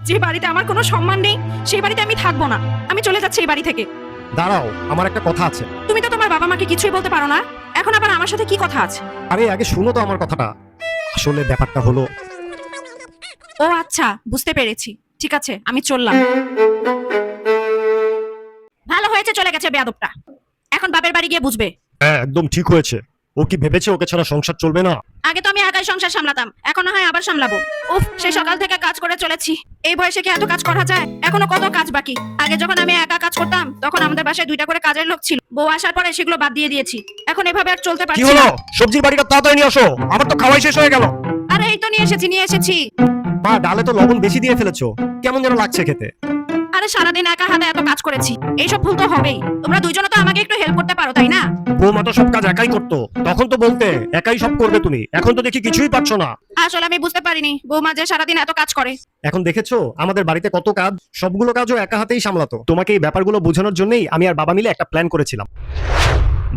যে বাড়িতে আমার কোনো সম্মান নেই সেই বাড়িতে আমি থাকবো না। আমি চলে যাচ্ছি এই বাড়ি থেকে। দাঁড়াও, আমার একটা কথা আছে। তুমি তো তোমার বাবা মাকে কিছুই বলতে পারো না, এখন আবার আমার সাথে কি কথা আছে? আরে আগে শুনো তো আমার কথাটা। আসলে ব্যাপারটা হলো, ও আচ্ছা, বুঝতে পেরেছি। ঠিক আছে, আমি চললাম। ভালো হয়েছে চলে গেছে বেয়াদবটা, এখন বাপের বাড়ি গিয়ে বুঝবে। হ্যাঁ একদম ঠিক হয়েছে। ও কি ভেবেছে ওকে ছাড়া সংসার চলবে না? আগে তো আমি একাই সংসার সামলাতাম, এখন না হয় আবার সামলাবো। উফ, সেই সকাল থেকে কাজ করে চলেছি। এই বয়সে কি এত কাজ করা যায়? এখনো কত কাজ বাকি। আগে যখন আমি একা কাজ করতাম তখন আমাদের বাসায় 2টা করে কাজের লোক ছিল। বউ আসার পরে সেগুলো বাদ দিয়ে দিয়েছি। এখন এভাবে আর চলতে কি পারছি হলো? না। সবজির বাড়িটা তাড়াতাড়ি নিয়ে আসো, আমার তো খাওয়াই শেষ হয়ে গেল। আরে এই তো নিয়ে এসেছি। মা, ডালে তো লবণ বেশি দিয়ে ফেলেছো, কেমন যেন লাগছে খেতে। আরে সারাদিন একা হাতে এত কাজ করেছি, এইসব ভুল তো হবেই। তোমরা দুইজনে তো আমাকে একটু হেল্প করতে পারো, তাই না? বৌমা তো সব কাজ একাই করতো, তখন তো বলতে একাই সব করবে তুমি, এখন তো দেখি কিছুই পারছো না। আসলে আমি বুঝতে পারিনি বৌমা যে সারাদিন এত কাজ করে। এখন দেখেছো আমাদের বাড়িতে কত কাজ, সবগুলো কাজও একা হাতেই সামলাতো। তোমাকে এই ব্যাপারগুলো বোঝানোর জন্যই আমি আর বাবা মিলে একটা প্ল্যান করেছিলাম।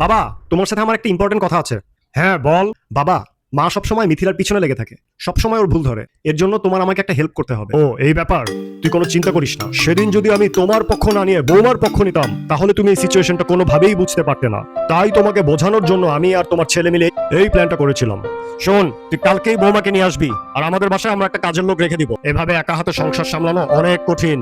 বাবা, তোমার সাথে আমার একটা ইম্পর্টেন্ট কথা আছে। হ্যাঁ বল। বাবা, মা সবসময় মিথিলার পিছনে লেগে থাকে, সবসময় ওর ভুল ধরে। এর জন্য তোমার আমাকে একটা হেল্প করতে হবে। ও এই ব্যাপার, তুই কোনো চিন্তা করিস না। সেদিন যদি আমি তোমার পক্ষ না নিয়ে বৌমার পক্ষ নিতাম তাহলে তুমি এই সিচুয়েশনটা কোনোভাবেই বুঝতে পারতে না। তাই তোমাকে বোঝানোর জন্য আমি আর তোমার ছেলে মিলে এই প্ল্যানটা করেছিলাম। শোন, তুই কালকেই বৌমাকে নিয়ে আসবি, আর আমাদের বাসায় আমরা একটা কাজের লোক রেখে দিব। এভাবে একা হাতে সংসার সামলানো অনেক কঠিন।